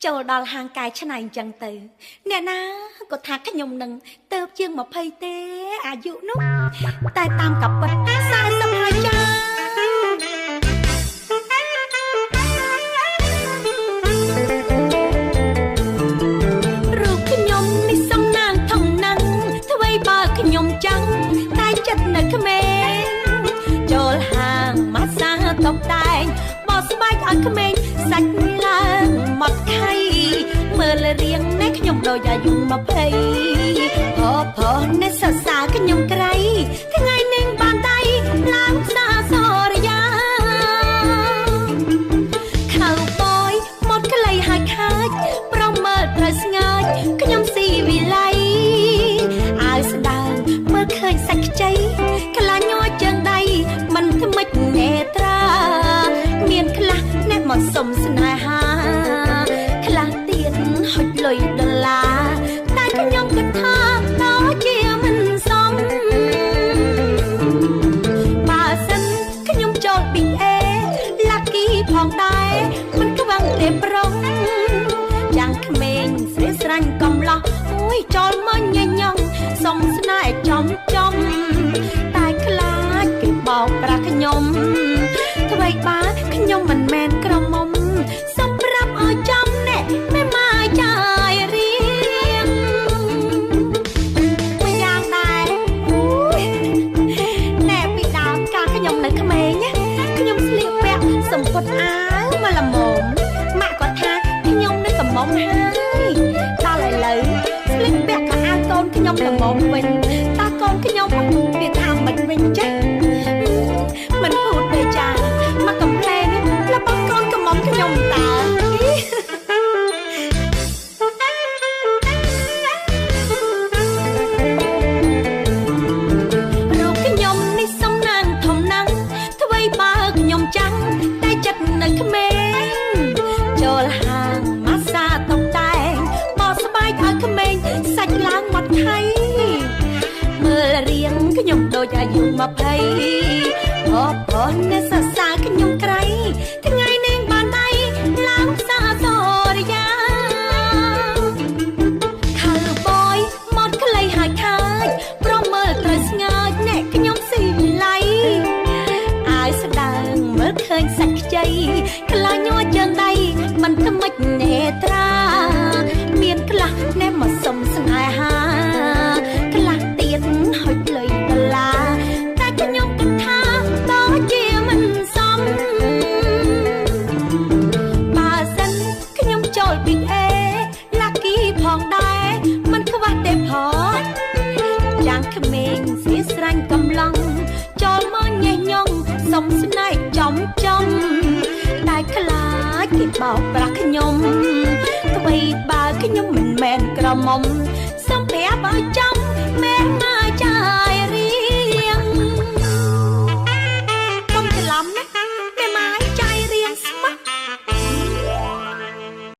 ចូលដល់ហាងកាយឆ្នៃអញ្ចឹងទៅអ្នកណាក៏ថាខ្ញុំនឹងទៅជាង20ទេអាយុនោះតែតាមកាពិត40ហើយចារូបខ្ញុំនេះសំណាងធំណាស់អ្វីបើខ្ញុំចឹងតែចិត្តនៅក្មេងចូលហាងម៉ាស្សាតុបតែងបោះស្បែកឲ្យក្មេងសាច់ឡើងមកខៃមើលរៀងនេះខ្ញុំដូចអាយុ20ផោនេះសរសើរខ្ញុំក្រៃថ្ងៃនេះបានដៃឡើងផ្សារសរយាខៅបយមកក្លីហើយខាច់ប្រមើលត្រូវស្ងាច់ខ្ញុំស៊ីវិល័យអាវស្ដើងមើលឃើញសាច់ខ្ចីខ្លាញញ័រជើងដៃមិនថ្មិចនេត្រាមានខ្លះអ្នកមកសុំស្នេហាខ្លះទៀតហុចលុយដុល្លារតែខ្ញុំគិតថាដល់ជាមិនសមបើសិនខ្ញុំចូលពីអេ Lucky ផងដែរមិនខ្វាំងទេប្រុងយ៉ាងក្មេងស្រីស្រាញ់កំឡោះអូយចូលមកញញងសុំស្នេហ៍ចំតែខ្លាចគេបោកប្រាស់ខ្ញុំអ្វីបើខ្ញុំមិនមែនក្រមុំសម្រាប់ឲ្យចំណែមិនមកចាយរៀងមិនយ៉ាងដែរអូយណែពីដើមកាលខ្ញុំនៅក្មេងខ្ញុំស្លៀកពាក់សំពត់អាវមកល្មមម៉ាក់គាត់ថាខ្ញុំនឹងកំមុំហើយដល់ឥឡូវស្លៀកពាក់ខោអាវកូនខ្ញុំល្មមវិញតើកូនខ្ញុំវាថាមិនវិញចេះមិនพูดទេចាមកកំ plé នេះរបស់កូនកំមុំខ្ញុំតើរូបខ្ញុំនេះសំណាងធំណាស់អ្វីបើខ្ញុំចាំងតែចិត្តនៅក្មេងចូលហាងម៉ាស្សាតុបតែងបោះស្បែកឲ្យក្មេងសាច់ឡើងមកថៃមើលរៀងខ្ញុំដូចអាយុ20អូនេះសរសើរខ្ញុំក្រៃថ្ងៃនេះបានដៃឡើងផ្សារសរយាខៅបយមកក្លីហើយខាច់ប្រមើលត្រូវស្ងាច់អ្នកខ្ញុំស៊ីវិល័យអាយស្ដើងមើលឃើញសាច់ខ្ចីខ្លាញញ័រជើងដៃមិនថ្មិចនេត្រាមានខ្លះអ្នកមកសុំស្នេហាខ្លះទៀតហុចលុយដុល្លារតែខ្ញុំគិតថាដល់ជាមិនសមបើសិនខ្ញុំចូលពីអេ Lucky ផងដែរមិនខ្វះទេផងយ៉ាងក្មេងស្រីស្រាញ់កំឡុងចូលមកញ៉េះញងសុំស្នេហ៍ចំតែខ្លាចគេបោកប្រាស់ខ្ញុំអ្វីបើខ្ញុំមិនមែនក្រមុំសំប្រាប់ឲ្យចំមែនមកចាយ